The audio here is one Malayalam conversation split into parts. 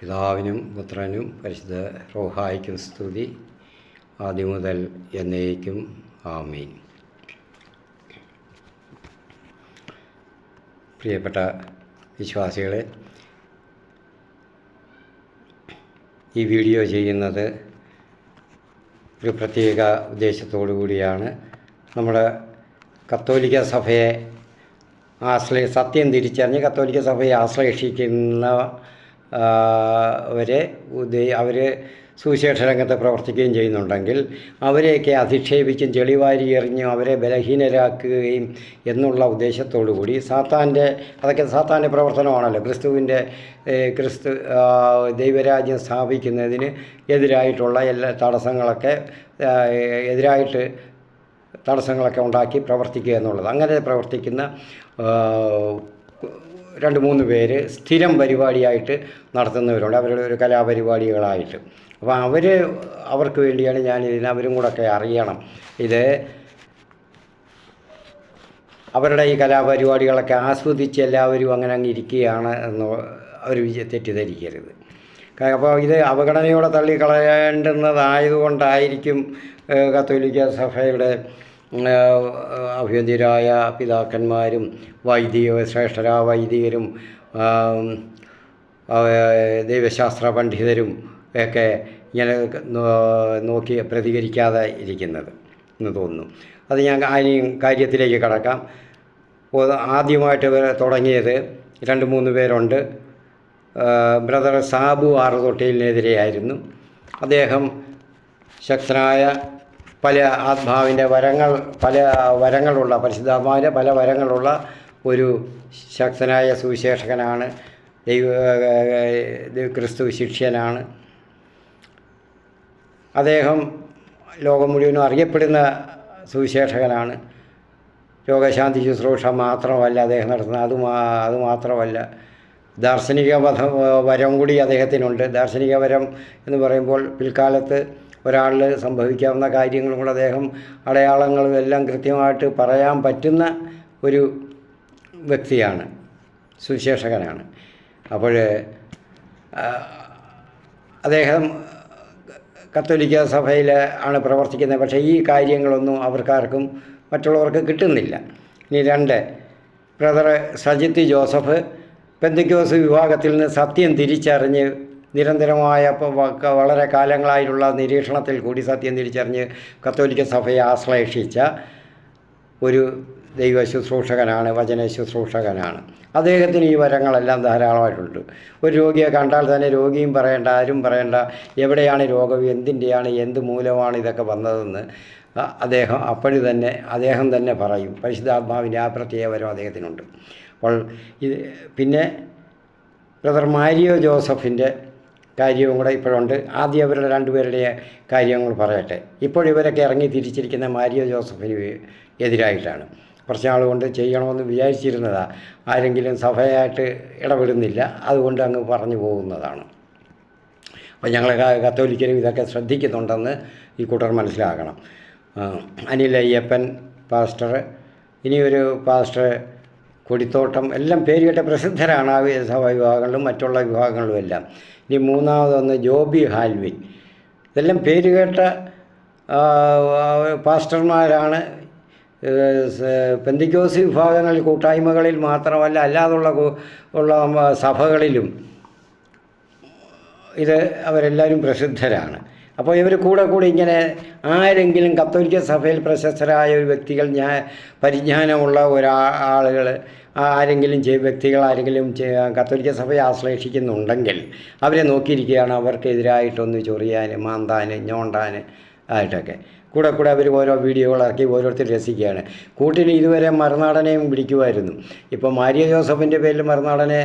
പിതാവിനും പുത്രനും പരിശുദ്ധ റൂഹായ്ക്കും സ്തുതി, ആദ്യം മുതൽ എന്നേക്കും ആമീൻ. പ്രിയപ്പെട്ട വിശ്വാസികളെ, ഈ വീഡിയോ ചെയ്യുന്നത് ഒരു പ്രത്യേക ഉദ്ദേശത്തോടു കൂടിയാണ്. നമ്മുടെ കത്തോലിക്ക സഭയെ സത്യം തിരിച്ചറിഞ്ഞ് കത്തോലിക്ക സഭയെ ആശ്ലേഷിക്കുന്ന അവർ സുവിശേഷ രംഗത്ത് പ്രവർത്തിക്കുകയും ചെയ്യുന്നുണ്ടെങ്കിൽ അവരെയൊക്കെ അധിക്ഷേപിച്ചും ചെളിവാരി എറിഞ്ഞും അവരെ ബലഹീനരാക്കുകയും എന്നുള്ള ഉദ്ദേശത്തോടു കൂടി അതൊക്കെ സാത്താൻ്റെ പ്രവർത്തനമാണല്ലോ. ക്രിസ്തു ദൈവരാജ്യം സ്ഥാപിക്കുന്നതിന് എതിരായിട്ടുള്ള എല്ലാ തടസ്സങ്ങളൊക്കെ ഉണ്ടാക്കി പ്രവർത്തിക്കുക എന്നുള്ളത്. അങ്ങനെ പ്രവർത്തിക്കുന്ന 2-3 പേര് സ്ഥിരം പരിപാടിയായിട്ട് നടത്തുന്നവരുണ്ട്, അവരുടെ ഒരു കലാപരിപാടികളായിട്ട്. അപ്പോൾ അവർക്ക് വേണ്ടിയാണ് ഞാനിതിന് അവരും കൂടെയൊക്കെ അറിയണം. അവരുടെ ഈ കലാപരിപാടികളൊക്കെ ആസ്വദിച്ച് എല്ലാവരും അങ്ങനെ അങ്ങ് ഇരിക്കുകയാണ് എന്ന് അവർ തെറ്റിദ്ധരിക്കരുത്. അപ്പോൾ ഇത് അവഗണനയോടെ തള്ളിക്കളയേണ്ടുന്നതായതുകൊണ്ടായിരിക്കും കത്തോലിക്ക സഭയുടെ അഭ്യന്തരായ പിതാക്കന്മാരും ശ്രേഷ്ഠരായ വൈദികരും ദൈവശാസ്ത്ര പണ്ഡിതരും ഒക്കെ ഇങ്ങനെ നോക്കി പ്രതികരിക്കാതെ ഇരിക്കുന്നത് എന്ന് തോന്നുന്നു. അത് ഞാൻ കാര്യത്തിലേക്ക് കടക്കാം. ആദ്യമായിട്ട് തുടങ്ങിയത് 2-3 പേരുണ്ട്. ബ്രദർ സാബു ആറുതൊട്ടിലിനെതിരെയായിരുന്നു. അദ്ദേഹം ശക്തനായ പല ആത്മാവിൻ്റെ വരങ്ങളുള്ള പരിശുദ്ധാത്മാവിൻ്റെ പല വരങ്ങളുള്ള ഒരു ശക്തനായ സുവിശേഷകനാണ്. ക്രിസ്തു ശിഷ്യനാണ്. അദ്ദേഹം ലോകം മുഴുവനും അറിയപ്പെടുന്ന സുവിശേഷകനാണ്. രോഗശാന്തി ശുശ്രൂഷ മാത്രമല്ല അദ്ദേഹം നടത്തുന്നത്, അതുമാത്രമല്ല ദാർശനിക വരം കൂടി അദ്ദേഹത്തിനുണ്ട്. ദാർശനിക വരം എന്ന് പറയുമ്പോൾ പിൽക്കാലത്ത് ഒരാളിൽ സംഭവിക്കാവുന്ന കാര്യങ്ങളും കൂടെ അദ്ദേഹം അടയാളങ്ങളും എല്ലാം കൃത്യമായിട്ട് പറയാൻ പറ്റുന്ന ഒരു വ്യക്തിയാണ്, സുവിശേഷകനാണ്. അപ്പോൾ അദ്ദേഹം കത്തോലിക്ക സഭയിൽ ആണ് പ്രവർത്തിക്കുന്നത്. പക്ഷേ ഈ കാര്യങ്ങളൊന്നും അവർക്കാർക്കും മറ്റുള്ളവർക്ക് കിട്ടുന്നില്ല. ഇനി 2, ബ്രദർ സജിത്ത് ജോസഫ് പെന്തക്കോസ്ത് വിഭാഗത്തിൽ നിന്ന് സത്യം തിരിച്ചറിഞ്ഞ് നിരന്തരമായ വളരെ കാലങ്ങളായിട്ടുള്ള നിരീക്ഷണത്തിൽ കൂടി സത്യം തിരിച്ചറിഞ്ഞ് കത്തോലിക്ക സഭയെ ആശ്ലേഷിച്ച ഒരു ദൈവ ശുശ്രൂഷകനാണ്, വചന ശുശ്രൂഷകനാണ്. അദ്ദേഹത്തിന് ഈ വരങ്ങളെല്ലാം ധാരാളമായിട്ടുണ്ട്. ഒരു രോഗിയെ കണ്ടാൽ തന്നെ രോഗിയും പറയേണ്ട, ആരും പറയേണ്ട, എവിടെയാണ് രോഗം, എന്തിൻ്റെയാണ്, എന്ത് മൂലമാണ് ഇതൊക്കെ വന്നതെന്ന് അദ്ദേഹം തന്നെ പറയും. പരിശുദ്ധാത്മാവിൻ്റെ ആ പ്രത്യേക വരം അദ്ദേഹത്തിനുണ്ട്. അപ്പോൾ പിന്നെ ബ്രദർ മാരിയോ ജോസഫിൻ്റെ കാര്യവും കൂടെ ഇപ്പോഴുണ്ട്. ആദ്യം അവരുടെ 2 പേരുടെ കാര്യങ്ങൾ പറയട്ടെ. ഇപ്പോഴിവരൊക്കെ ഇറങ്ങി തിരിച്ചിരിക്കുന്ന മാരിയോ ജോസഫിന് എതിരായിട്ടാണ്. കുറച്ച് നാൾ കൊണ്ട് ചെയ്യണമെന്ന് വിചാരിച്ചിരുന്നതാണ്. ആരെങ്കിലും സഭയായിട്ട് ഇടപെടുന്നില്ല, അതുകൊണ്ട് അങ്ങ് പറഞ്ഞു പോകുന്നതാണ്. അപ്പോൾ ഞങ്ങൾ കത്തോലിക്കരും ഇതൊക്കെ ശ്രദ്ധിക്കുന്നുണ്ടെന്ന് ഈ കൂട്ടർ മനസ്സിലാക്കണം. അനിൽ അയ്യപ്പൻ പാസ്റ്റർ, ഇനിയൊരു പാസ്റ്റർ കൊടിത്തോട്ടം, എല്ലാം പേരുകേട്ട പ്രസിദ്ധരാണ് ആ സഭാ വിഭാഗങ്ങളിലും മറ്റുള്ള വിഭാഗങ്ങളിലും എല്ലാം. ഇനി 3ാമതൊന്ന് ജോബി ഹാൽവിൻ. ഇതെല്ലാം പേരുകേട്ട പാസ്റ്റർമാരാണ്. പെന്തക്കോസ്ത് വിഭാഗങ്ങളിൽ, കൂട്ടായ്മകളിൽ മാത്രമല്ല അല്ലാതുള്ള സഭകളിലും അവരെല്ലാവരും പ്രസിദ്ധരാണ്. അപ്പോൾ ഇവർ കൂടെ ഇങ്ങനെ ആരെങ്കിലും കത്തോലിക്ക സഭയിൽ പ്രശസ്തരായ ഒരു വ്യക്തികൾ, പരിജ്ഞാനമുള്ള ആളുകൾ ആരെങ്കിലും കത്തോലിക്ക സഭയെ ആശ്ലേഷിക്കുന്നുണ്ടെങ്കിൽ അവരെ നോക്കിയിരിക്കുകയാണ്. അവർക്കെതിരായിട്ടൊന്ന് ചൊറിയാൻ, മാന്താൻ, ഞോണ്ടാൻ ആയിട്ടൊക്കെ കൂടെ അവർ ഓരോ വീഡിയോകളാക്കി ഓരോരുത്തർ രസിക്കുകയാണ്. കൂട്ടിന് ഇതുവരെ മറുനാടനെയും പിടിക്കുമായിരുന്നു. ഇപ്പോൾ മാരിയോ ജോസഫിൻ്റെ പേരിൽ മറുനാടനെ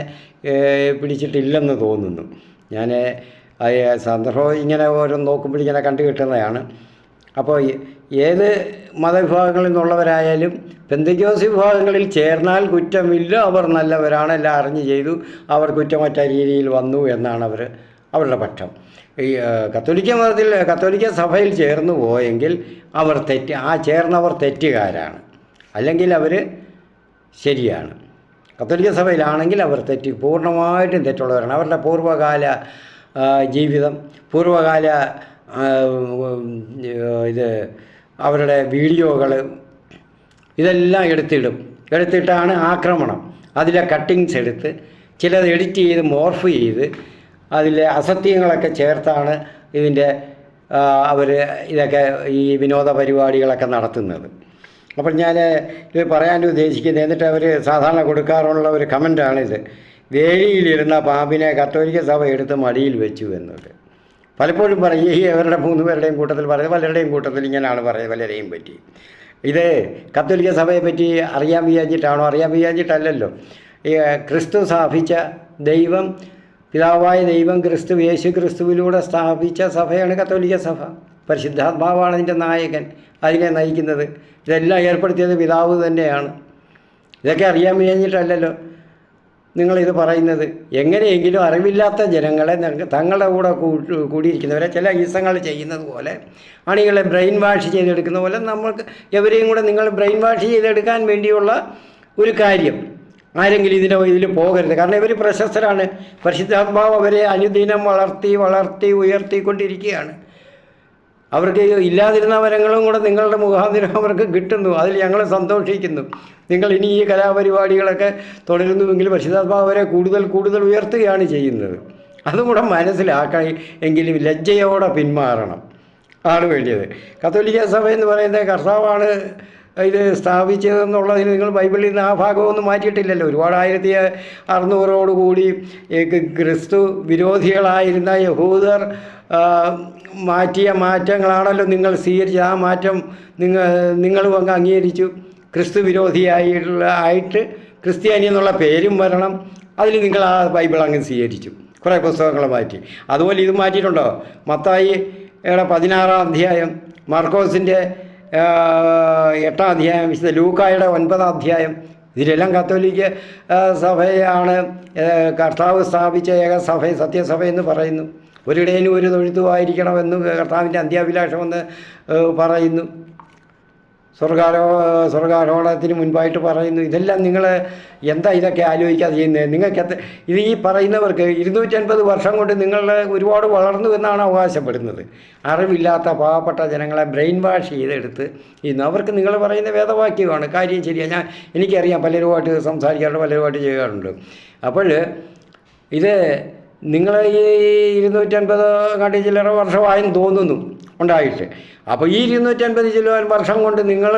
പിടിച്ചിട്ടില്ലെന്ന് തോന്നുന്നു. ഞാൻ സന്ദർഭം ഇങ്ങനെ ഓരോ നോക്കുമ്പോൾ ഇങ്ങനെ കണ്ടു കിട്ടുന്നതാണ്. അപ്പോൾ ഏത് മതവിഭാഗങ്ങളിൽ നിന്നുള്ളവരായാലും പെന്തക്കോസ്ത് വിഭാഗങ്ങളിൽ ചേർന്നാൽ കുറ്റമില്ല, അവർ നല്ലവരാണ്, എല്ലാം അറിഞ്ഞ് ചെയ്തു, അവർ കുറ്റമറ്റ രീതിയിൽ വന്നു എന്നാണ് അവരുടെ പക്ഷം. ഈ കത്തോലിക്ക സഭയിൽ ചേർന്ന് പോയെങ്കിൽ ചേർന്നവർ തെറ്റുകാരാണ്, അല്ലെങ്കിൽ അവർ ശരിയാണ്. കത്തോലിക്ക സഭയിലാണെങ്കിൽ അവർ പൂർണ്ണമായിട്ടും തെറ്റുള്ളവരാണ്. അവരുടെ പൂർവ്വകാല ജീവിതം, പൂർവ്വകാല ഇത് അവരുടെ വീഡിയോകൾ ഇതെല്ലാം എടുത്തിട്ടാണ് ആക്രമണം. അതിലെ കട്ടിങ്സ് എടുത്ത് ചിലത് എഡിറ്റ് ചെയ്ത് മോർഫ് ചെയ്ത് അതിലെ അസത്യങ്ങളൊക്കെ ചേർത്താണ് ഇതിൻ്റെ അവർ ഇതൊക്കെ ഈ വിനോദ പരിപാടികളൊക്കെ നടത്തുന്നത്. അപ്പോൾ ഞാൻ ഇത് പറയാൻ ഉദ്ദേശിക്കുന്നത്, എന്നിട്ട് അവർ സാധാരണ കൊടുക്കാറുള്ള ഒരു കമൻ്റാണിത്: വേലിയിലിരുന്ന പാമ്പിനെ കത്തോലിക്ക സഭ എടുത്ത് മടിയിൽ വെച്ചു എന്നത്. പലപ്പോഴും പറയും, ഈ അവരുടെ 3 പേരുടെയും കൂട്ടത്തിൽ പറയുന്നത്, പലരുടെയും കൂട്ടത്തിൽ ഇങ്ങനെയാണ് പറയുന്നത്, പലരെയും പറ്റി. ഇത് കത്തോലിക്ക സഭയെ പറ്റി അറിയാൻ വയ്യാഞ്ഞിട്ടാണോ? അറിയാൻ വയ്യാഞ്ഞിട്ടല്ലല്ലോ. ഈ ക്രിസ്തു സ്ഥാപിച്ച ദൈവം, പിതാവായ ദൈവം യേശു ക്രിസ്തുവിലൂടെ സ്ഥാപിച്ച സഭയാണ് കത്തോലിക്ക സഭ. പരിശുദ്ധാത്മാവാണ് അതിൻ്റെ നായകൻ, അതിനെ നയിക്കുന്നത്. ഇതെല്ലാം ഏർപ്പെടുത്തിയത് പിതാവ് തന്നെയാണ്. ഇതൊക്കെ അറിയാൻ വയ്യാഞ്ഞിട്ടല്ലല്ലോ നിങ്ങളിത് പറയുന്നത്. എങ്ങനെയെങ്കിലും അറിവില്ലാത്ത ജനങ്ങളെ തങ്ങളുടെ കൂടെ കൂടിയിരിക്കുന്നവരെ ചില ഈസങ്ങൾ ചെയ്യുന്നത് പോലെ, അണികളെ ബ്രെയിൻ വാഷ് ചെയ്തെടുക്കുന്ന പോലെ നമ്മൾക്ക് എവരെയും കൂടെ നിങ്ങൾ ബ്രെയിൻ വാഷ് ചെയ്തെടുക്കാൻ വേണ്ടിയുള്ള ഒരു കാര്യം. ആരെങ്കിലും ഇതിൽ പോകരുത്. കാരണം ഇവർ പ്രശസ്തരാണ്. പരിശുദ്ധാത്മാവ് അവരെ അനുദിനം വളർത്തി ഉയർത്തിക്കൊണ്ടിരിക്കുകയാണ്. അവർക്ക് ഇല്ലാതിരുന്ന വരങ്ങളും കൂടെ നിങ്ങളുടെ മുഖാന്തരം അവർക്ക് കിട്ടുന്നു. അതിൽ ഞങ്ങൾ സന്തോഷിക്കുന്നു. നിങ്ങൾ ഇനി ഈ കലാപരിപാടികളൊക്കെ തുടരുന്നുവെങ്കിൽ പരിശുദ്ധാത്മാവ് അവരെ കൂടുതൽ ഉയർത്തുകയാണ് ചെയ്യുന്നത്. അതും കൂടെ മനസ്സിലാക്കാൻ എങ്കിലും ലജ്ജയോടെ പിന്മാറണം ആണ് വേണ്ടിയത്. കത്തോലിക്ക സഭ എന്ന് പറയുന്നത് കർത്താവാണ് ഇത് സ്ഥാപിച്ചതെന്നുള്ളതിന് നിങ്ങൾ ബൈബിളിൽ നിന്ന് ആ ഭാഗമൊന്നും മാറ്റിയിട്ടില്ലല്ലോ. ഒരുപാട് 1600 ക്രിസ്തു വിരോധികളായിരുന്ന യഹൂദർ മാറ്റിയ മാറ്റങ്ങളാണല്ലോ നിങ്ങൾ സ്വീകരിച്ചത്. ആ മാറ്റം നിങ്ങളും അങ്ങ് അംഗീകരിച്ചു. ക്രിസ്തു വിരോധിയായിട്ട് ക്രിസ്ത്യാനി എന്നുള്ള പേരും വരണം. അതിൽ നിങ്ങൾ ആ ബൈബിൾ അങ്ങ് സ്വീകരിച്ചു. കുറേ പുസ്തകങ്ങൾ മാറ്റി. അതുപോലെ ഇത് മാറ്റിയിട്ടുണ്ടോ? മത്തായിയുടെ 16-ാം അധ്യായം, മാർക്കോസിൻ്റെ 8-ാം അധ്യായം, വിശുദ്ധ ലൂക്കായുടെ 9-ാം അധ്യായം, ഇതിലെല്ലാം കത്തോലിക്ക സഭയാണ് കർത്താവ് സ്ഥാപിച്ച ഏക സഭ, സത്യസഭ എന്ന് പറയുന്നു. ഒരിടേനും ഒരു തൊഴുത്തുമായിരിക്കണമെന്ന് കർത്താവിൻ്റെ അന്ത്യാഭിലാഷമെന്ന് പറയുന്നു. സ്വർഗാരോഹണത്തിന് മുൻപായിട്ട് പറയുന്നു. ഇതെല്ലാം നിങ്ങൾ എന്താ ഇതൊക്കെ ആലോചിക്കാതെ ചെയ്യുന്നത്? നിങ്ങൾക്ക് ഇത് ഈ പറയുന്നവർക്ക് 250 വർഷം കൊണ്ട് നിങ്ങൾ ഒരുപാട് വളർന്നു എന്നാണ് അവകാശപ്പെടുന്നത്. അറിവില്ലാത്ത പാവപ്പെട്ട ജനങ്ങളെ ബ്രെയിൻ വാഷ് ചെയ്തെടുത്ത് ഇന്ന് അവർക്ക് നിങ്ങൾ പറയുന്ന വേദവാക്യമാണ്. കാര്യം ശരിയാണ്. എനിക്കറിയാം, പലരുമായിട്ട് സംസാരിക്കാറുണ്ട്, പലരുമായിട്ട് ചെയ്യാറുണ്ട്. അപ്പോൾ ഇത് നിങ്ങൾ ഈ 250 ചില്ലറ വർഷമായെന്ന് തോന്നുന്നു ഉണ്ടായിട്ട്. അപ്പോൾ ഈ 250 ചില്ലറ വർഷം കൊണ്ട് നിങ്ങൾ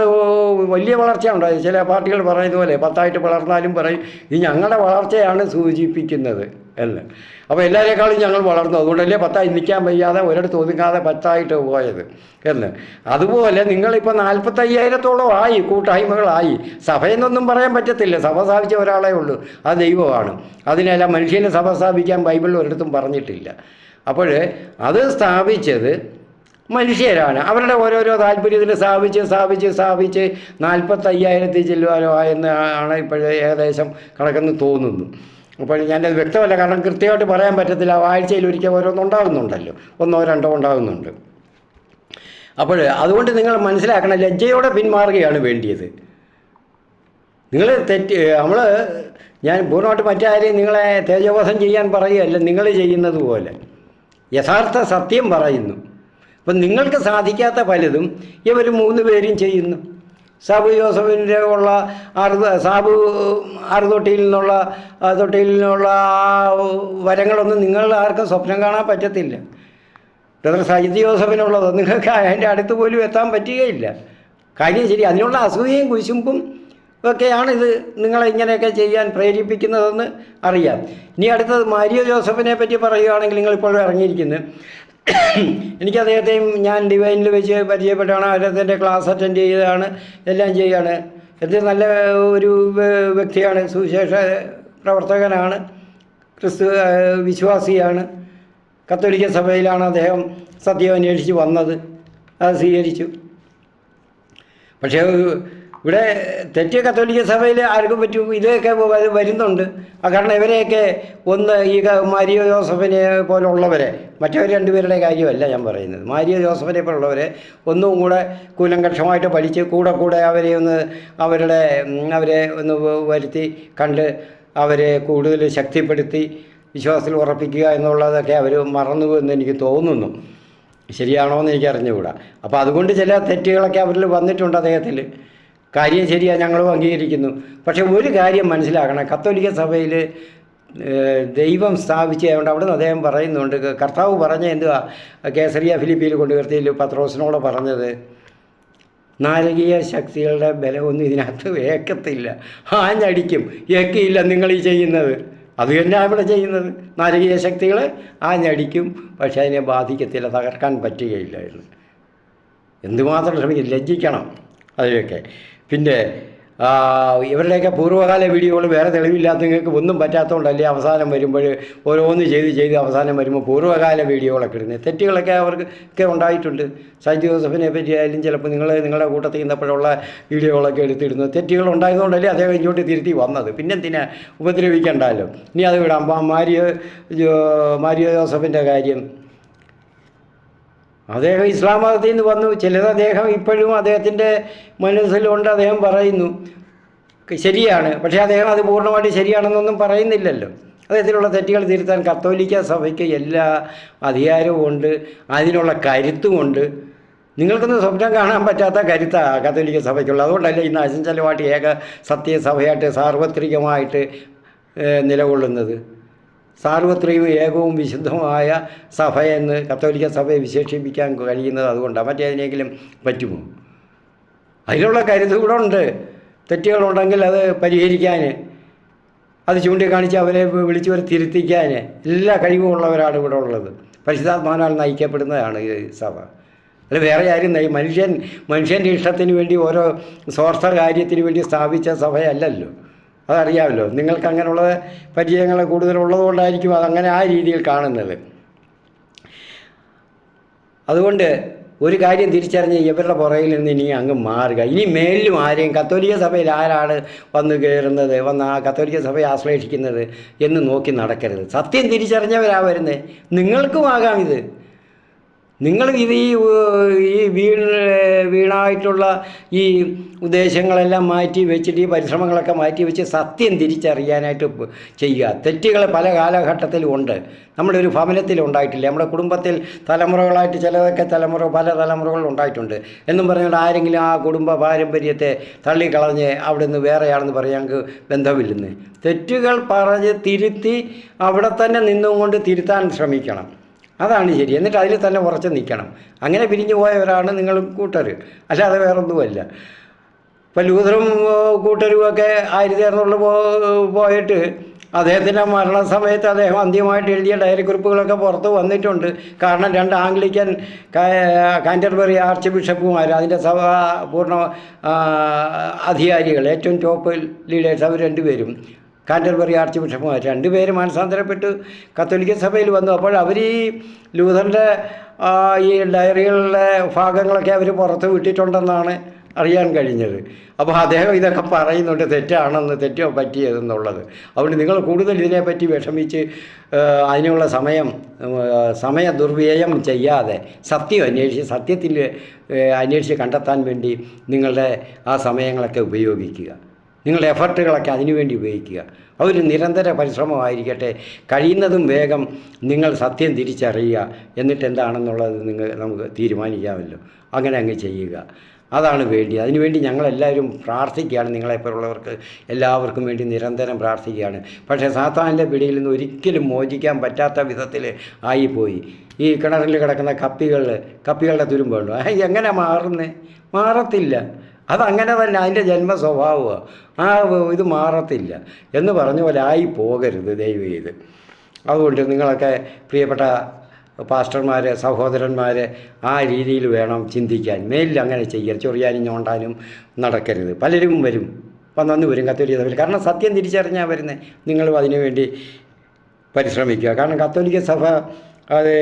വലിയ വളർച്ച ഉണ്ടായത്. ചില പാർട്ടികൾ പറയുന്ന പോലെ 10 വളർന്നാലും പറയും ഇത് ഞങ്ങളുടെ വളർച്ചയാണ് സൂചിപ്പിക്കുന്നത് എന്ന്. അപ്പോൾ എല്ലാവരേക്കാളും ഞങ്ങൾ വളർന്നു, അതുകൊണ്ടല്ലേ 10 നിൽക്കാൻ വയ്യാതെ ഒരിടത്ത് ഒതുങ്ങാതെ 10 പോയത് എന്ന്. അതുപോലെ നിങ്ങളിപ്പോൾ 45,000-ഓളം ആയി, കൂട്ടായ്മകളായി. സഭയെന്നൊന്നും പറയാൻ പറ്റത്തില്ല. സഭ സ്ഥാപിച്ച ഒരാളേ ഉള്ളൂ, അത് ദൈവമാണ്. അതിനെല്ലാം മനുഷ്യനെ സഭ സ്ഥാപിക്കാൻ ബൈബിളിൽ ഒരിടത്തും പറഞ്ഞിട്ടില്ല. അപ്പോൾ അത് സ്ഥാപിച്ചത് മനുഷ്യരാണ്. അവരുടെ ഓരോരോ താല്പര്യത്തിൽ സ്ഥാപിച്ച് 45,000 ചില്ലുവാനോ ആയെന്നാണ് ഇപ്പോഴേ ഏകദേശം കണക്കെന്ന് തോന്നുന്നു. അപ്പോൾ ഞാനത് വ്യക്തമല്ല, കാരണം കൃത്യമായിട്ട് പറയാൻ പറ്റത്തില്ല. ആഴ്ചയിൽ ഒരിക്കൽ ഓരോന്നുണ്ടാകുന്നുണ്ടല്ലോ, 1 or 2 ഉണ്ടാകുന്നുണ്ട്. അപ്പോൾ അതുകൊണ്ട് നിങ്ങൾ മനസ്സിലാക്കണം, ലജ്ജയോടെ പിന്മാറുകയാണ് വേണ്ടിയത്. നിങ്ങൾ ഞാൻ പൂർണ്ണമായിട്ട് മറ്റാരെയും നിങ്ങളെ തേജോവധം ചെയ്യാൻ പറയുകയല്ല, നിങ്ങൾ ചെയ്യുന്നത് പോലെ യഥാർത്ഥ സത്യം പറയുന്നു. അപ്പം നിങ്ങൾക്ക് സാധിക്കാത്ത പലതും ഇവർ 3 പേരും ചെയ്യുന്നു. സാബു ജോസഫിൻ്റെ ഉള്ള തൊട്ടിയിൽ നിന്നുള്ള വരങ്ങളൊന്നും നിങ്ങൾ ആർക്കും സ്വപ്നം കാണാൻ പറ്റത്തില്ല. ബ്രദർ സജിത് ജോസഫിനുള്ളത് നിങ്ങൾക്ക് അതിൻ്റെ അടുത്ത് പോലും എത്താൻ പറ്റുകയില്ല. കാര്യം ശരി. അതിനുള്ള അസൂയയും കുശുമ്പും ഒക്കെയാണ് ഇത് നിങ്ങളെ ഇങ്ങനെയൊക്കെ ചെയ്യാൻ പ്രേരിപ്പിക്കുന്നതെന്ന് അറിയാം. ഇനി അടുത്തത് മാരിയോ ജോസഫിനെ പറ്റി പറയുകയാണെങ്കിൽ, നിങ്ങളിപ്പോഴും ഇറങ്ങിയിരിക്കുന്നത്, എനിക്ക് അദ്ദേഹത്തെയും ഞാൻ ഡിവൈനിൽ വെച്ച് പരിചയപ്പെട്ടാണ്. അദ്ദേഹത്തിൻ്റെ ക്ലാസ് അറ്റൻഡ് ചെയ്തതാണ്, എല്ലാം ചെയ്യുകയാണ്. അദ്ദേഹം നല്ല ഒരു വ്യക്തിയാണ്, സുവിശേഷ പ്രവർത്തകനാണ്, ക്രിസ്തു വിശ്വാസിയാണ്. കത്തോലിക്ക സഭയിലാണ് അദ്ദേഹം സത്യം അന്വേഷിച്ച് വന്നത്, അത് സ്വീകരിച്ചു. പക്ഷേ ഇവിടെ തെറ്റ് കത്തോലിക്ക സഭയിൽ ആർക്കും പറ്റും, ഇതൊക്കെ വരുന്നുണ്ട്. കാരണം ഇവരെയൊക്കെ ഒന്ന് ഈ മാരിയോ ജോസഫിനെ പോലുള്ളവരെ, മറ്റവർ രണ്ടുപേരുടെ കാര്യമല്ല ഞാൻ പറയുന്നത്, മാരിയോ ജോസഫിനെ പോലുള്ളവരെ ഒന്നും കൂടെ കൂലങ്കഷമായിട്ട് പഠിച്ച് കൂടെ അവരെ ഒന്ന് വരുത്തി കണ്ട് അവരെ കൂടുതൽ ശക്തിപ്പെടുത്തി വിശ്വാസത്തിൽ ഉറപ്പിക്കുക എന്നുള്ളതൊക്കെ അവർ മറന്നു എന്ന് എനിക്ക് തോന്നുന്നു. ശരിയാണോ എന്ന് എനിക്ക് അറിഞ്ഞുകൂടാ. അപ്പോൾ അതുകൊണ്ട് ചില തെറ്റുകളൊക്കെ അവരിൽ വന്നിട്ടുണ്ട് അദ്ദേഹത്തിൽ. കാര്യം ശരിയാണ്, ഞങ്ങളും അംഗീകരിക്കുന്നു. പക്ഷേ ഒരു കാര്യം മനസ്സിലാക്കണം, കത്തോലിക്ക സഭയിൽ ദൈവം സ്ഥാപിച്ചതുകൊണ്ട് അവിടെ നിന്ന് അദ്ദേഹം പറയുന്നുണ്ട്, കർത്താവ് പറഞ്ഞ എന്തുവാ കേസറിയ ഫിലിപ്പിയിൽ കൊണ്ട് നിർത്തിയിൽ പത്രോസിനോട് പറഞ്ഞത്, നാരകീയ ശക്തികളുടെ ബലമൊന്നും ഇതിനകത്ത് ഏക്കത്തില്ല, ആഞ്ഞടിക്കും, ഏക്കയില്ല നിങ്ങൾ ഈ ചെയ്യുന്നത്. അത് തന്നെയാണ് ഇവിടെ ചെയ്യുന്നത്. നാരകീയ ശക്തികൾ ആഞ്ഞടിക്കും, പക്ഷേ അതിനെ ബാധിക്കത്തില്ല, തകർക്കാൻ പറ്റുകയില്ലായിരുന്നു. എന്തുമാത്രം ശ്രമിക്കും, ലജ്ജിക്കണം അതിലൊക്കെ. പിന്നെ ഇവരുടെയൊക്കെ പൂർവ്വകാല വീഡിയോകൾ വേറെ തെളിവില്ലാത്ത നിങ്ങൾക്ക് ഒന്നും പറ്റാത്തതുകൊണ്ടല്ലേ അവസാനം വരുമ്പോൾ ഓരോന്ന് ചെയ്ത് അവസാനം വരുമ്പോൾ പൂർവ്വകാല വീഡിയോകളൊക്കെ ഇടുന്നത്. തെറ്റുകളൊക്കെ അവർക്ക് ഉണ്ടായിട്ടുണ്ട്. സൈന്റ് ജോസഫിനെ പറ്റിയായാലും ചിലപ്പോൾ നിങ്ങളുടെ കൂട്ടത്തിൽ നിന്നപ്പോഴുള്ള വീഡിയോകളൊക്കെ എടുത്തിടുന്നത് തെറ്റുകൾ ഉണ്ടായതുകൊണ്ടല്ലേ അദ്ദേഹം ഇങ്ങോട്ട് തിരുത്തി വന്നത്. പിന്നെന്തിനാ ഉപദ്രവിക്കണ്ടല്ലോ. ഇനി അത് വിടാം. മാരിയോ ജോസഫിൻ്റെ കാര്യം, അദ്ദേഹം ഇസ്ലാം മതത്തിൽ നിന്ന് വന്നു. ചിലത് അദ്ദേഹം ഇപ്പോഴും അദ്ദേഹത്തിൻ്റെ മനസ്സിലുണ്ട്. അദ്ദേഹം പറയുന്നു ശരിയാണ്, പക്ഷേ അദ്ദേഹം അത് പൂർണ്ണമായിട്ട് ശരിയാണെന്നൊന്നും പറയുന്നില്ലല്ലോ. അദ്ദേഹത്തിലുള്ള തെറ്റുകൾ തിരുത്താൻ കത്തോലിക്ക സഭയ്ക്ക് എല്ലാ അധികാരവും ഉണ്ട്, അതിനുള്ള കരുത്തുമുണ്ട്. നിങ്ങൾക്കൊന്നും സ്വപ്നം കാണാൻ പറ്റാത്ത കരുത്താണ് കത്തോലിക്ക സഭയ്ക്കുള്ളത്. അതുകൊണ്ടല്ലേ ഇന്ന് അചഞ്ചലമായിട്ട് ഏക സത്യസഭയായിട്ട് സാർവത്രികമായിട്ട് നിലകൊള്ളുന്നത്. സാർവത്രികവും ഏകവും വിശുദ്ധമായ സഭയെന്ന് കത്തോലിക്ക സഭയെ വിശേഷിപ്പിക്കാൻ കഴിയുന്നത് അതുകൊണ്ടാണ്. മറ്റേതിനെങ്കിലും പറ്റുമോ? അതിനുള്ള കരുത്ത് കൂടെ ഉണ്ട്. തെറ്റുകളുണ്ടെങ്കിൽ അത് പരിഹരിക്കാൻ, അത് ചൂണ്ടിക്കാണിച്ച് അവരെ വിളിച്ചു വരെ തിരുത്തിക്കാൻ എല്ലാ കഴിവുമുള്ളവരാണ് ഇവിടെ ഉള്ളത്. പരിശുദ്ധാത്മാവിനാൽ നയിക്കപ്പെടുന്നതാണ് ഈ സഭ. അല്ല വേറെ ആരും മനുഷ്യൻ്റെ ഇഷ്ടത്തിന് വേണ്ടി ഓരോ സ്വാർത്ഥ കാര്യത്തിന് വേണ്ടി സ്ഥാപിച്ച സഭയല്ലല്ലോ. അതറിയാമല്ലോ. നിങ്ങൾക്ക് അങ്ങനെയുള്ള പരിചയങ്ങൾ കൂടുതലുള്ളതുകൊണ്ടായിരിക്കും അതങ്ങനെ ആ രീതിയിൽ കാണുന്നത്. അതുകൊണ്ട് ഒരു കാര്യം തിരിച്ചറിഞ്ഞ് ഇവരുടെ പുറകിൽ നിന്ന് ഇനി അങ്ങ് മാറുക. ഇനി മേലിലും ആരെയും കത്തോലിക്ക സഭയിൽ ആരാണ് വന്ന് കയറുന്നത്, വന്ന് ആ കത്തോലിക്ക സഭയെ ആശ്ലേഷിക്കുന്നത് എന്ന് നോക്കി നടക്കരുത്. സത്യം തിരിച്ചറിഞ്ഞവരാ വരുന്നത്. നിങ്ങൾക്കുമാകാം ഇത്. നിങ്ങൾ ഇത് ഈ വീണായിട്ടുള്ള ഈ ഉദ്ദേശങ്ങളെല്ലാം മാറ്റി വെച്ചിട്ട് ഈ പരിശ്രമങ്ങളൊക്കെ മാറ്റി വെച്ച് സത്യം തിരിച്ചറിയാനായിട്ട് ചെയ്യുക. തെറ്റുകൾ പല കാലഘട്ടത്തിലും ഉണ്ട്. നമ്മുടെ ഒരു ഭവനത്തിൽ ഉണ്ടായിട്ടില്ല, നമ്മുടെ കുടുംബത്തിൽ തലമുറകളായിട്ട് പല തലമുറകൾ ഉണ്ടായിട്ടുണ്ട് എന്നും പറഞ്ഞുകൊണ്ട് ആരെങ്കിലും ആ കുടുംബ പാരമ്പര്യത്തെ തള്ളിക്കളഞ്ഞ് അവിടെ നിന്ന് വേറെയാണെന്ന് പറയാൻ ഞങ്ങൾക്ക് ബന്ധമില്ലെന്ന്. തെറ്റുകൾ പറഞ്ഞ് തിരുത്തി അവിടെ തന്നെ നിന്നുകൊണ്ട് തിരുത്താൻ ശ്രമിക്കണം. അതാണ് ശരി. എന്നിട്ട് അതിൽ തന്നെ ഉറച്ച് നിൽക്കണം. അങ്ങനെ പിരിഞ്ഞു പോയവരാണ് നിങ്ങൾ കൂട്ടർ, അല്ലാതെ വേറൊന്നുമല്ല. ഇപ്പം ലൂഥറും കൂട്ടരുമൊക്കെ 1900 പോയിട്ട് അദ്ദേഹത്തിൻ്റെ മരണസമയത്ത് അദ്ദേഹം അന്ത്യമായിട്ട് എഴുതിയ ഡയറി കുറിപ്പുകളൊക്കെ പുറത്ത് വന്നിട്ടുണ്ട്. കാരണം 2 ആംഗ്ലിക്കൻ കാൻറ്റർബറി ആർച്ച് ബിഷപ്പുമാർ, അതിൻ്റെ സഭ പൂർണ്ണ അധികാരികൾ, ഏറ്റവും ടോപ്പ് ലീഡേഴ്സ്, അവർ 2 പേരും കാൻറ്റർബറി ആർച്ച് ബിഷപ്പുമാർ 2 പേര് മാനസാന്തരപ്പെട്ട് കത്തോലിക്ക സഭയിൽ വന്നു. അപ്പോൾ അവർ ഈ ലൂഥറിൻ്റെ ഈ ഡയറികളിലെ ഭാഗങ്ങളൊക്കെ അവർ പുറത്ത് വിട്ടിട്ടുണ്ടെന്നാണ് അറിയാൻ കഴിഞ്ഞത്. അപ്പോൾ അദ്ദേഹം ഇതൊക്കെ പറയുന്നുണ്ട് തെറ്റാണെന്ന്, തെറ്റോ പറ്റിയതെന്നുള്ളത്. അതുകൊണ്ട് നിങ്ങൾ കൂടുതൽ ഇതിനെപ്പറ്റി വിഷമിച്ച് അതിനുള്ള സമയ ദുർവ്യയം ചെയ്യാതെ സത്യം അന്വേഷിച്ച് കണ്ടെത്താൻ വേണ്ടി നിങ്ങളുടെ ആ സമയങ്ങളൊക്കെ ഉപയോഗിക്കുക. നിങ്ങളുടെ എഫർട്ടുകളൊക്കെ അതിനുവേണ്ടി ഉപയോഗിക്കുക. അതൊരു നിരന്തര പരിശ്രമമായിരിക്കട്ടെ. കഴിയുന്നതും വേഗം നിങ്ങൾ സത്യം തിരിച്ചറിയുക. എന്നിട്ട് എന്താണെന്നുള്ളത് നമുക്ക് തീരുമാനിക്കാമല്ലോ. അങ്ങനെ അങ്ങ് ചെയ്യുക. അതാണ് വേണ്ടി. അതിനുവേണ്ടി ഞങ്ങളെല്ലാവരും പ്രാർത്ഥിക്കുകയാണ്. നിങ്ങളെപ്പോലുള്ളവർക്ക് എല്ലാവർക്കും വേണ്ടി നിരന്തരം പ്രാർത്ഥിക്കുകയാണ്. പക്ഷേ സാത്താൻ്റെ പിടിയിൽ നിന്ന് ഒരിക്കലും മോചിക്കാൻ പറ്റാത്ത വിധത്തിൽ ആയിപ്പോയി. ഈ കിണറിൽ കിടക്കുന്ന കപ്പികളുടെ തുരുമ്പുണ്ടോ, എങ്ങനെ മാറത്തില്ല. അതങ്ങനെ തന്നെ, അതിൻ്റെ ജന്മ സ്വഭാവമാണ്. ഇത് മാറത്തില്ല എന്ന് പറഞ്ഞ പോലെ ആയി പോകരുത് ദയവ് ചെയ്ത്. അതുകൊണ്ട് നിങ്ങളൊക്കെ പ്രിയപ്പെട്ട പാസ്റ്റർമാർ, സഹോദരന്മാർ, ആ രീതിയിൽ വേണം ചിന്തിക്കാൻ. മേലിൽ അങ്ങനെ ചെയ്യരുത്. ചൊറിയാനും ഞോണ്ടാനും നടക്കരുത്. പലരും വന്നു വരും കത്തോലിക്ക സഭയിൽ. കാരണം സത്യം തിരിച്ചറിഞ്ഞാൽ വരുന്നത്. നിങ്ങളും അതിനുവേണ്ടി പരിശ്രമിക്കുക. കാരണം കത്തോലിക്ക സഭ അത്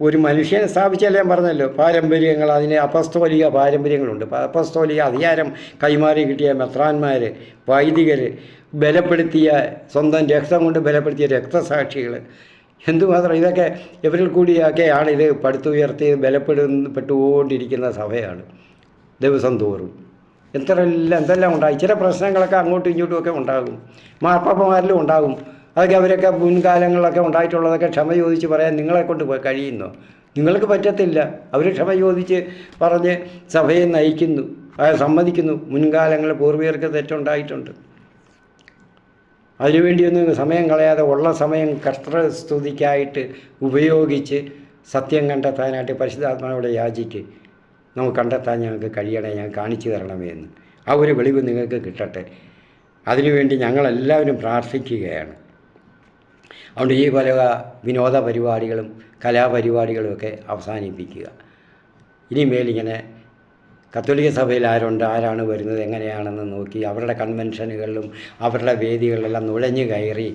ഒരു മനുഷ്യനെ സ്ഥാപിച്ചല്ല, ഞാൻ പറഞ്ഞല്ലോ, പാരമ്പര്യങ്ങൾ, അതിന് അപ്പസ്തോലിക പാരമ്പര്യങ്ങളുണ്ട്. അപ്പസ്തോലിക അധികാരം കൈമാറി കിട്ടിയ മെത്രാന്മാർ, വൈദികർ, ബലപ്പെടുത്തിയ സ്വന്തം രക്തം കൊണ്ട് ബലപ്പെടുത്തിയ രക്തസാക്ഷികൾ, എന്തുമാത്രം ഇതൊക്കെ ഇവരിൽ കൂടിയൊക്കെയാണ് ഇത് പടുത്തുയർത്തി ബലപ്പെട്ടുകൊണ്ടിരിക്കുന്ന സഭയാണ് ദിവസം തോറും. എന്തെല്ലാം ഉണ്ടാകും. ചില പ്രശ്നങ്ങളൊക്കെ അങ്ങോട്ടും ഇങ്ങോട്ടും ഒക്കെ ഉണ്ടാകും, മാർപ്പാപ്പമാരിലും ഉണ്ടാകും. അതൊക്കെ അവരൊക്കെ മുൻകാലങ്ങളിലൊക്കെ ഉണ്ടായിട്ടുള്ളതൊക്കെ ക്ഷമ ചോദിച്ച് പറയാൻ നിങ്ങളെക്കൊണ്ട് കഴിയുന്നു? നിങ്ങൾക്ക് പറ്റത്തില്ല. അവർ ക്ഷമ ചോദിച്ച് പറഞ്ഞ് സഭയെ നയിക്കുന്നു, സമ്മതിക്കുന്നു. മുൻകാലങ്ങളിൽ പൂർവികർക്ക് തെറ്റുണ്ടായിട്ടുണ്ട്. അതിനുവേണ്ടിയൊന്നും സമയം കളയാതെ ഉള്ള സമയം കർത്തൃസ്തുതിക്കായിട്ട് ഉപയോഗിച്ച് സത്യം കണ്ടെത്താനായിട്ട് പരിശുദ്ധാത്മാവോടെ യാചിക്ക്. നമുക്ക് കണ്ടെത്താൻ ഞങ്ങൾക്ക് കഴിയണേ, ഞാൻ കാണിച്ചു തരണമേ എന്ന്. ആ ഒരു വെളിവ് നിങ്ങൾക്ക് കിട്ടട്ടെ. അതിനുവേണ്ടി ഞങ്ങളെല്ലാവരും പ്രാർത്ഥിക്കുകയാണ്. അതുകൊണ്ട് ഈ പല വിനോദ പരിപാടികളും കലാപരിപാടികളുമൊക്കെ അവസാനിപ്പിക്കുക. ഇനിമേലിങ്ങനെ കത്തോലിക്ക സഭയിൽ ആരാണ് വരുന്നത്, എങ്ങനെയാണെന്ന് നോക്കി അവരുടെ കൺവെൻഷനുകളിലും അവരുടെ വേദികളിലെല്ലാം നുഴഞ്ഞു കയറി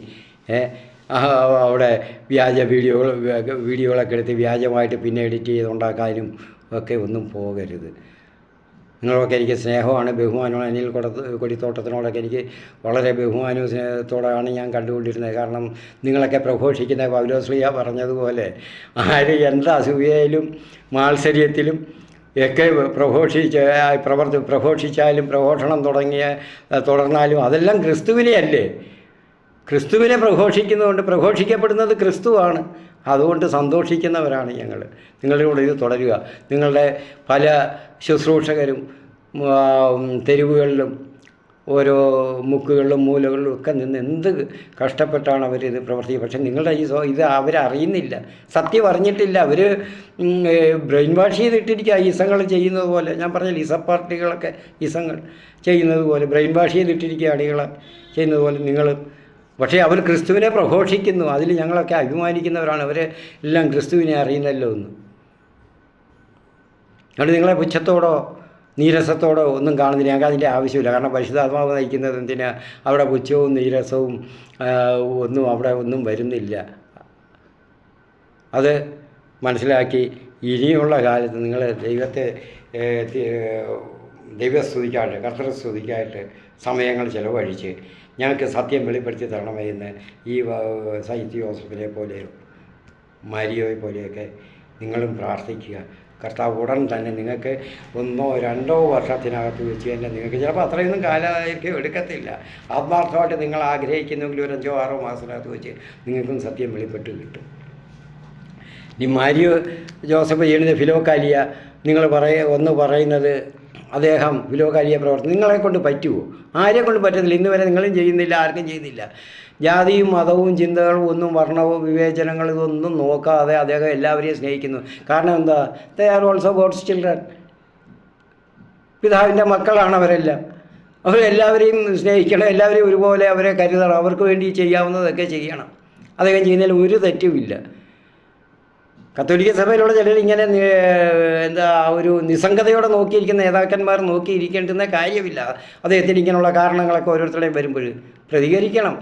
അവിടെ വ്യാജ വീഡിയോകളൊക്കെ എടുത്ത് വ്യാജമായിട്ട് പിന്നെ എഡിറ്റ് ചെയ്തുണ്ടാക്കാനും ഒക്കെ ഒന്നും പോകരുത്. നിങ്ങളൊക്കെ എനിക്ക് സ്നേഹമാണ്, ബഹുമാനമാണ്. അനിൽ കൊടിത്തോട്ടത്തിനോടൊക്കെ എനിക്ക് വളരെ ബഹുമാനവും സ്നേഹത്തോടെയാണ് ഞാൻ കണ്ടുകൊണ്ടിരുന്നത്. കാരണം നിങ്ങളൊക്കെ പ്രഘോഷിക്കുന്ന പൗലോസ്ലീഹ പറഞ്ഞതുപോലെ ആര് എന്ത് അസൂയയിലും മാത്സര്യത്തിലും ഒക്കെ പ്രഘോഷിച്ചാലും പ്രഘോഷണം തുടർന്നാലും അതെല്ലാം ക്രിസ്തുവിനെ അല്ലേ. ക്രിസ്തുവിനെ പ്രഘോഷിക്കുന്നതുകൊണ്ട് പ്രഘോഷിക്കപ്പെടുന്നത് ക്രിസ്തുവാണ്. അതുകൊണ്ട് സന്തോഷിക്കുന്നവരാണ് ഞങ്ങൾ. നിങ്ങളുടെ കൂടെ ഇത് തുടരുക. നിങ്ങളുടെ പല ശുശ്രൂഷകരും തെരുവുകളിലും ഓരോ മുക്കുകളിലും മൂലകളിലും ഒക്കെ നിന്ന് എന്ത് കഷ്ടപ്പെട്ടാണ് അവരിത് പ്രവർത്തിക്കുക. പക്ഷേ നിങ്ങളുടെ ഇത് അവരറിയുന്നില്ല, സത്യം അറിഞ്ഞിട്ടില്ല. അവർ ബ്രെയിൻ വാഷ് ചെയ്തിട്ടിരിക്കുക. ഈസങ്ങൾ ചെയ്യുന്നത് പോലെ, ഞാൻ പറഞ്ഞില്ല, ഈസ പാർട്ടികളൊക്കെ ഈസങ്ങൾ ചെയ്യുന്നത് പോലെ ബ്രെയിൻ വാഷ് ചെയ്തിട്ടിരിക്കുക, അടികൾ ചെയ്യുന്നത് പോലെ നിങ്ങൾ. പക്ഷേ അവർ ക്രിസ്തുവിനെ പ്രഘോഷിക്കുന്നു. അതിൽ ഞങ്ങളൊക്കെ അഭിമാനിക്കുന്നവരാണ്. അവരെ എല്ലാം ക്രിസ്തുവിനെ അറിയുന്നല്ലോ എന്ന്. അതുകൊണ്ട് നിങ്ങളെ പുച്ഛത്തോടോ നീരസത്തോടോ ഒന്നും കാണുന്നില്ല. ഞങ്ങൾക്ക് അതിൻ്റെ ആവശ്യമില്ല. കാരണം പരിശുദ്ധാത്മാവ് നയിക്കുന്നത് എന്തിനാ? അവിടെ പുച്ഛവും നീരസവും ഒന്നും അവിടെ ഒന്നും വരുന്നില്ല. അത് മനസ്സിലാക്കി ഇനിയുള്ള കാലത്ത് നിങ്ങൾ ദൈവസ്തുതിക്കായിട്ട് കർത്തൃസ്തുതിക്കായിട്ട് സമയങ്ങൾ ചിലവഴിച്ച് ഞങ്ങൾക്ക് സത്യം വെളിപ്പെടുത്തി തരണമേ എന്ന് ഈ സൈറ്റ് ജോസഫിനെ പോലെയോ മാരിയോയെ പോലെയൊക്കെ നിങ്ങളും പ്രാർത്ഥിക്കുക. കർത്താവ് ഉടൻ തന്നെ നിങ്ങൾക്ക് 1 or 2 വർഷത്തിനകത്ത് വെച്ച് തന്നെ നിങ്ങൾക്ക് ചിലപ്പോൾ അത്രയൊന്നും കാലദൈർഘ്യം എടുക്കത്തില്ല. ആത്മാർത്ഥമായിട്ട് നിങ്ങൾ ആഗ്രഹിക്കുന്നെങ്കിൽ ഒരു 5 or 6 മാസത്തിനകത്ത് വെച്ച് നിങ്ങൾക്കും സത്യം വെളിപ്പെട്ട് കിട്ടും. ഈ മാരിയോ ജോസഫ് ചെയ്യുന്നത് ഫിലോക്കാലിയ നിങ്ങൾ പറയുന്നത് അദ്ദേഹം ഫിലോക്കാലിയ പ്രവർത്തനം നിങ്ങളെ കൊണ്ട് പറ്റുമോ? ആരെ കൊണ്ട് പറ്റത്തില്ല. ഇന്ന് വരെ നിങ്ങളും ചെയ്യുന്നില്ല, ആർക്കും ചെയ്യുന്നില്ല. ജാതിയും മതവും ചിന്തകളും ഒന്നും വർണ്ണവും വിവേചനങ്ങളും ഇതൊന്നും നോക്കാതെ അദ്ദേഹം എല്ലാവരെയും സ്നേഹിക്കുന്നു. കാരണം എന്താ? They are also God's children. പിതാവിൻ്റെ മക്കളാണ് അവരെല്ലാം. അവരെല്ലാവരെയും സ്നേഹിക്കണം, എല്ലാവരെയും ഒരുപോലെ അവരെ കരുതണം, അവർക്ക് വേണ്ടി ചെയ്യാവുന്നതൊക്കെ ചെയ്യണം. അദ്ദേഹം ചെയ്യുന്നതിൽ ഒരു തെറ്റുമില്ല. കത്തോലിക്ക സഭയിലുള്ള ചിലർ ഇങ്ങനെ ഒരു നിസ്സംഗതയോടെ നോക്കിയിരിക്കുന്ന നേതാക്കന്മാർ നോക്കിയിരിക്കേണ്ടുന്ന കാര്യമില്ല. അദ്ദേഹത്തിന് ഇങ്ങനെയുള്ള കാരണങ്ങളൊക്കെ ഓരോരുത്തരുടെയും വരുമ്പോൾ പ്രതികരിക്കണം.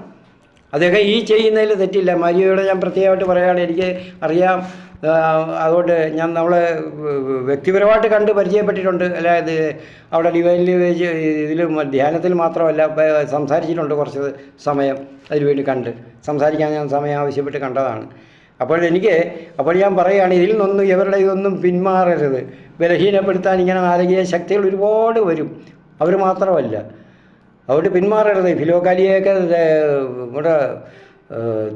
അദ്ദേഹം ഈ ചെയ്യുന്നതിൽ തെറ്റില്ല. മരിയയോട് ഞാൻ പ്രത്യേകമായിട്ട് പറയുകയാണ്, എനിക്ക് അറിയാം. അതുകൊണ്ട് നമ്മൾ വ്യക്തിപരമായിട്ട് കണ്ട് പരിചയപ്പെട്ടിട്ടുണ്ട്. അതായത് അവിടെ ഡിവൈനിൽ ഇതിൽ ധ്യാനത്തിൽ മാത്രമല്ല സംസാരിച്ചിട്ടുണ്ട് കുറച്ച് സമയം. അതിനുവേണ്ടി കണ്ട് സംസാരിക്കാൻ ഞാൻ സമയം ആവശ്യപ്പെട്ട് കണ്ടതാണ്. അപ്പോൾ ഞാൻ പറയുകയാണ്, ഇതിൽ നിന്നൊന്നും ഇവരുടെ ഇതൊന്നും പിന്മാറരുത്. ബലഹീനപ്പെടുത്താൻ ഇങ്ങനെ നാരകീയ ശക്തികൾ ഒരുപാട് വരും. അവർ മാത്രമല്ല, അതുകൊണ്ട് പിന്മാറരുത്. ഫിലോക്കാലിയൊക്കെ ഇവിടെ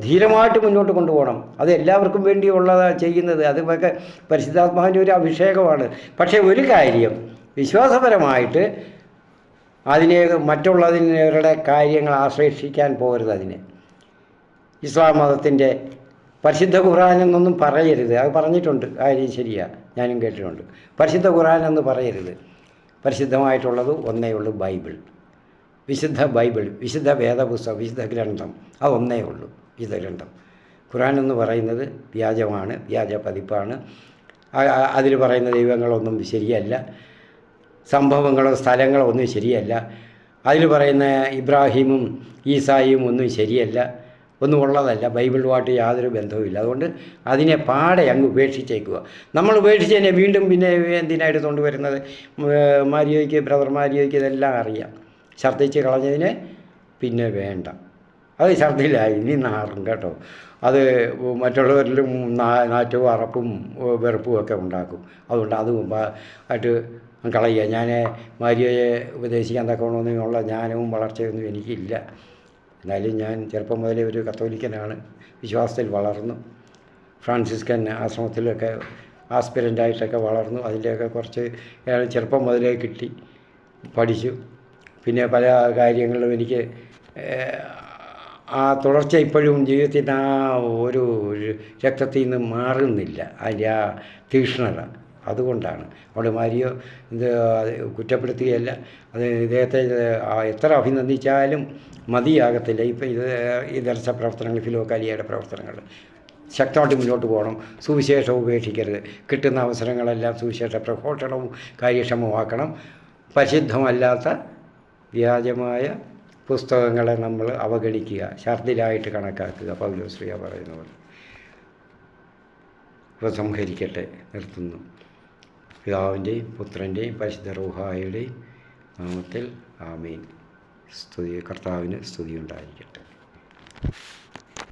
ധീരമായിട്ട് മുന്നോട്ട് കൊണ്ടുപോകണം. അത് എല്ലാവർക്കും വേണ്ടിയുള്ളതാണ് ചെയ്യുന്നത്. അതൊക്കെ പരിശുദ്ധാത്മാവിൻ്റെ ഒരു അഭിഷേകമാണ്. പക്ഷേ ഒരു കാര്യം, വിശ്വാസപരമായിട്ട് മറ്റുള്ളതിനവരുടെ കാര്യങ്ങൾ ആശ്രയിക്കാൻ പോകരുത്. ഇസ്ലാം മതത്തിൻ്റെ പരിശുദ്ധ ഖുർആനെന്നൊന്നും പറയരുത്. അത് പറഞ്ഞിട്ടുണ്ട്, കാര്യം ശരിയാണ്, ഞാനും കേട്ടിട്ടുണ്ട്. പരിശുദ്ധ ഖുർആനെന്ന് പറയരുത്. പരിശുദ്ധമായിട്ടുള്ളത് ഒന്നേ ഉള്ളൂ, ബൈബിൾ. വിശുദ്ധ ബൈബിൾ, വിശുദ്ധ വേദപുസ്തകം, വിശുദ്ധ ഗ്രന്ഥം, അത് ഒന്നേ ഉള്ളൂ, വിശുദ്ധ ഗ്രന്ഥം. ഖുർആൻ എന്ന് പറയുന്നത് വ്യാജമാണ്, വ്യാജ പതിപ്പാണ്. അതിൽ പറയുന്ന ദൈവങ്ങളൊന്നും ശരിയല്ല, സംഭവങ്ങളോ സ്ഥലങ്ങളോ ഒന്നും ശരിയല്ല. അതിൽ പറയുന്ന ഇബ്രാഹിമും ഈസായും ഒന്നും ശരിയല്ല. ഒന്നും ഉള്ളതല്ല, ബൈബിളുമായിട്ട് യാതൊരു ബന്ധവുമില്ല. അതുകൊണ്ട് അതിനെ പാടെ അങ്ങ് ഉപേക്ഷിച്ചേക്കുക. നമ്മൾ ഉപേക്ഷിച്ചതിനെ വീണ്ടും പിന്നെ എന്തിനാണ് എടുത്തുകൊണ്ട് വരുന്നത്? മാരിയോയ്ക്ക്, ബ്രദർ മാരിയോയ്ക്ക് ഇതെല്ലാം അറിയാം. ഛർദ്ദിച്ച് കളഞ്ഞതിനെ പിന്നെ വേണ്ട. അത് ഛർദ്ദിലായി, ഇനി നാറും കേട്ടോ. അത് മറ്റുള്ളവരിലും നാറ്റവും അറപ്പും വെറുപ്പും ഒക്കെ ഉണ്ടാക്കും. അതുകൊണ്ട് അത് ആയിട്ട് കളയുക. ഞാൻ മാരിയോയെ ഉപദേശിക്കാൻ തക്കണമെന്നുള്ള ജ്ഞാനവും വളർച്ചയൊന്നും എനിക്കില്ല. എന്നാലും ഞാൻ ചെറുപ്പം മുതലേ ഒരു കത്തോലിക്കനാണ്, വിശ്വാസത്തിൽ വളർന്നു. ഫ്രാൻസിസ്കൻ ആശ്രമത്തിലൊക്കെ ആസ്പിരൻ്റായിട്ടൊക്കെ വളർന്നു. അതിൻ്റെയൊക്കെ കുറച്ച് ചെറുപ്പം മുതലേ കിട്ടി, പഠിച്ചു. പിന്നെ പല കാര്യങ്ങളിലും എനിക്ക് ആ തുടർച്ച ഇപ്പോഴും ജീവിതത്തിൻ്റെ ആ ഒരു രക്തത്തിൽ നിന്ന് മാറുന്നില്ല, അതിൻ്റെ ആ തീക്ഷ്ണത. അതുകൊണ്ടാണ് അവിടെ മാരിയോ ഇത് കുറ്റപ്പെടുത്തുകയല്ല. അത് ഇദ്ദേഹത്തെ എത്ര അഭിനന്ദിച്ചാലും മതിയാകത്തില്ല. ഇപ്പം ഈ ദർശ പ്രവർത്തനങ്ങൾ, ഫിലോക്കാലിയയുടെ പ്രവർത്തനങ്ങൾ ശക്തമായിട്ട് മുന്നോട്ട് പോകണം. സുവിശേഷം ഉപേക്ഷിക്കരുത്. കിട്ടുന്ന അവസരങ്ങളെല്ലാം സുവിശേഷ പ്രഘോഷണവും കാര്യക്ഷമമാക്കണം. പരിശുദ്ധമല്ലാത്ത വ്യാജമായ പുസ്തകങ്ങളെ നമ്മൾ അവഗണിക്കുക, ഛർദ്ദിലായിട്ട് കണക്കാക്കുക. പൗലോസ്ലീഹ പറയുന്ന പോലെ. ഉപസംഹരിക്കട്ടെ, നിർത്തുന്നു. പിതാവിൻ്റെയും പുത്രൻ്റെയും പരിശുദ്ധ റൂഹായുടെയും നാമത്തിൽ ആമേൻ. കർത്താവിന് സ്തുതി ഉണ്ടായിരിക്കട്ടെ.